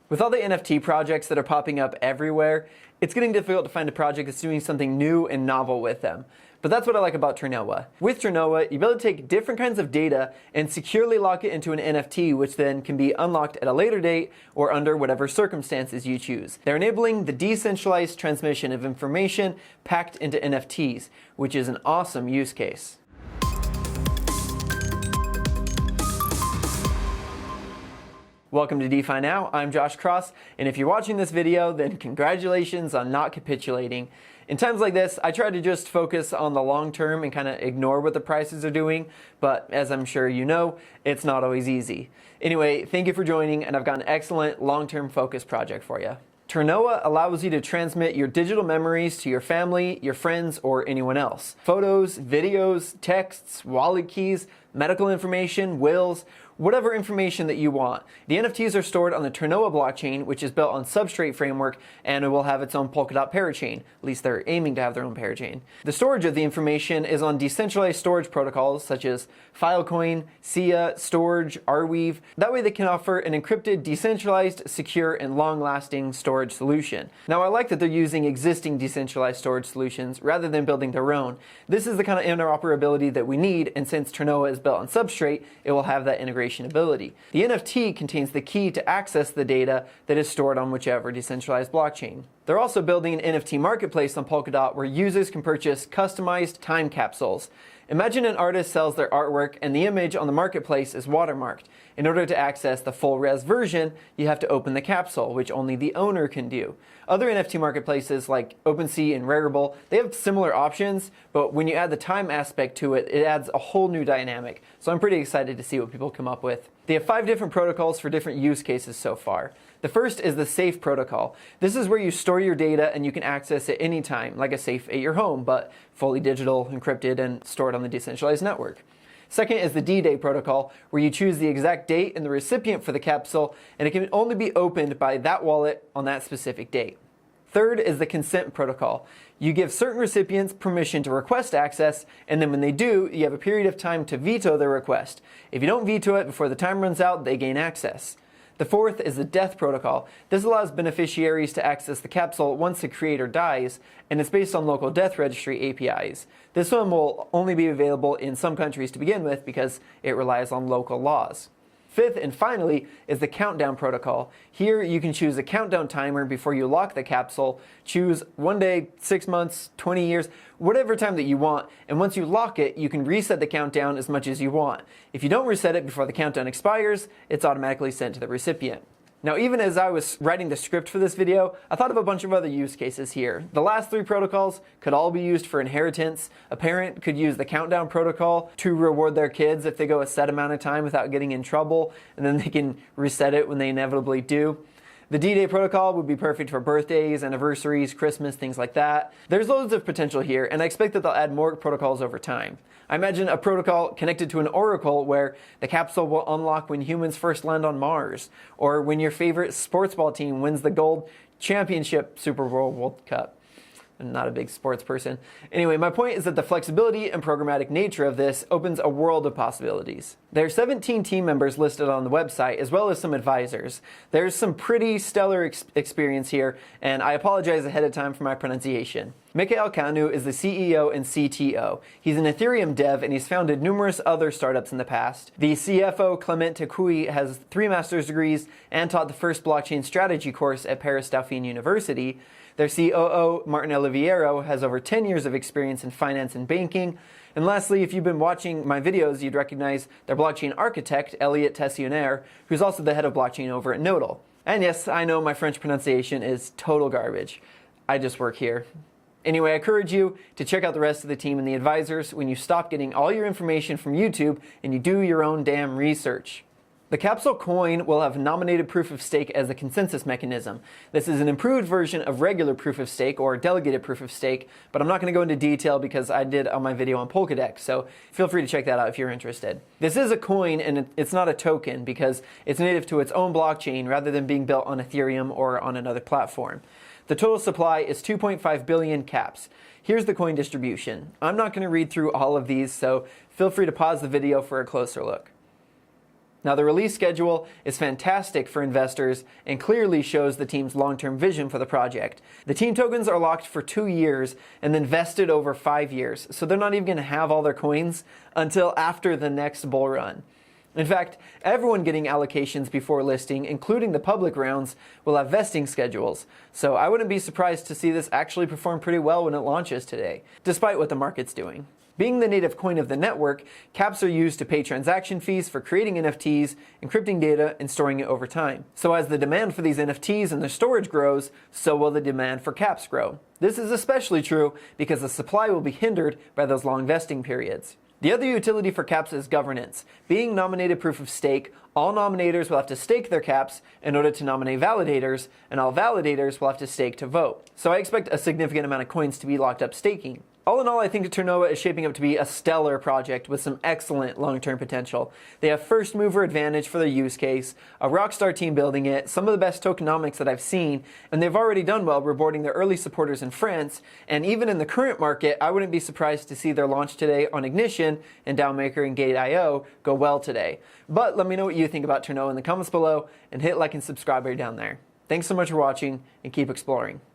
With all the NFT projects that are popping up everywhere, it's getting difficult to find a project that's doing something new and novel with them. But that's what I like about Ternoa. With Ternoa, you'll be able to take different kinds of data and securely lock it into an NFT, which then can be unlocked at a later date or under whatever circumstances you choose. They're enabling the decentralized transmission of information packed into NFTs, which is an awesome use case. Welcome to DeFi Now, I'm Josh Cross, and if you're watching this video, then congratulations on not capitulating. In times like this, I try to just focus on the long term and kind of ignore what the prices are doing, but as I'm sure you know, it's not always easy. Anyway, thank you for joining, and I've got an excellent long-term focus project for you. Ternoa allows you to transmit your digital memories to your family, your friends, or anyone else. Photos, videos, texts, wallet keys, medical information, wills, whatever information that you want. The NFTs are stored on the Ternoa blockchain, which is built on Substrate framework, and it will have its own Polkadot parachain. At least they're aiming to have their own parachain. The storage of the information is on decentralized storage protocols such as Filecoin, Sia, Storage, Arweave. That way they can offer an encrypted, decentralized, secure, and long-lasting storage solution. Now I like that they're using existing decentralized storage solutions rather than building their own. This is the kind of interoperability that we need, and since Ternoa is built on Substrate, it will have that integration ability. The NFT contains the key to access the data that is stored on whichever decentralized blockchain. They're also building an NFT marketplace on Polkadot where users can purchase customized time capsules. Imagine an artist sells their artwork and the image on the marketplace is watermarked. In order to access the full res version, you have to open the capsule, which only the owner can do. Other NFT marketplaces like OpenSea and Rarible, they have similar options, but when you add the time aspect to it, it adds a whole new dynamic. So I'm pretty excited to see what people come up with. They have 5 different protocols for different use cases so far. The first is the safe protocol. This is where you store your data and you can access it anytime, like a safe at your home, but fully digital, encrypted, and stored on the decentralized network. Second is the D-Day protocol, where you choose the exact date and the recipient for the capsule, and it can only be opened by that wallet on that specific date. Third is the consent protocol. You give certain recipients permission to request access, and then when they do, you have a period of time to veto their request. If you don't veto it before the time runs out, they gain access. The fourth is the death protocol. This allows beneficiaries to access the capsule once the creator dies, and it's based on local death registry APIs. This one will only be available in some countries to begin with because it relies on local laws. Fifth and finally is the countdown protocol. Here you can choose a countdown timer before you lock the capsule. Choose 1 day, 6 months, 20 years, whatever time that you want. And once you lock it, you can reset the countdown as much as you want. If you don't reset it before the countdown expires, it's automatically sent to the recipient. Now, even as I was writing the script for this video, I thought of a bunch of other use cases here. The last 3 protocols could all be used for inheritance. A parent could use the countdown protocol to reward their kids if they go a set amount of time without getting in trouble, and then they can reset it when they inevitably do. The D-Day protocol would be perfect for birthdays, anniversaries, Christmas, things like that. There's loads of potential here, and I expect that they'll add more protocols over time. I imagine a protocol connected to an oracle where the capsule will unlock when humans first land on Mars, or when your favorite sports ball team wins the gold championship Super Bowl World Cup. I'm not a big sports person. Anyway, my point is that the flexibility and programmatic nature of this opens a world of possibilities. There are 17 team members listed on the website, as well as some advisors. There's some pretty stellar experience here, and I apologize ahead of time for my pronunciation. Mikhail Kanu is the CEO and CTO. He's an Ethereum dev, and he's founded numerous other startups in the past. The CFO, Clement Tekui, has 3 master's degrees and taught the first blockchain strategy course at Paris Dauphine University. Their COO, Martin Oliviero, has over 10 years of experience in finance and banking. And lastly, if you've been watching my videos, you'd recognize their blockchain architect, Elliot Tessionnaire, who's also the head of blockchain over at Nodal. And yes, I know my French pronunciation is total garbage. I just work here. Anyway, I encourage you to check out the rest of the team and the advisors when you stop getting all your information from YouTube and you do your own damn research. The Capsule coin will have nominated proof of stake as the consensus mechanism. This is an improved version of regular proof of stake or delegated proof of stake, but I'm not going to go into detail because I did on my video on Polkadot, so feel free to check that out if you're interested. This is a coin and it's not a token because it's native to its own blockchain rather than being built on Ethereum or on another platform. The total supply is 2.5 billion caps. Here's the coin distribution. I'm not going to read through all of these, so feel free to pause the video for a closer look. Now, the release schedule is fantastic for investors and clearly shows the team's long-term vision for the project. The team tokens are locked for 2 years and then vested over 5 years, so they're not even going to have all their coins until after the next bull run. In fact, everyone getting allocations before listing, including the public rounds, will have vesting schedules, so I wouldn't be surprised to see this actually perform pretty well when it launches today, despite what the market's doing. Being the native coin of the network, caps are used to pay transaction fees for creating NFTs, encrypting data, and storing it over time. So as the demand for these NFTs and their storage grows, so will the demand for caps grow. This is especially true because the supply will be hindered by those long vesting periods. The other utility for caps is governance. Being nominated proof of stake, all nominators will have to stake their caps in order to nominate validators, and all validators will have to stake to vote. So I expect a significant amount of coins to be locked up staking. All in all, I think Ternoa is shaping up to be a stellar project with some excellent long-term potential. They have first mover advantage for their use case, a rockstar team building it, some of the best tokenomics that I've seen, and they've already done well rewarding their early supporters in France, and even in the current market, I wouldn't be surprised to see their launch today on Ignition and DAOmaker and Gate.io go well today. But let me know what you think about Ternoa in the comments below, and hit like and subscribe right down there. Thanks so much for watching, and keep exploring.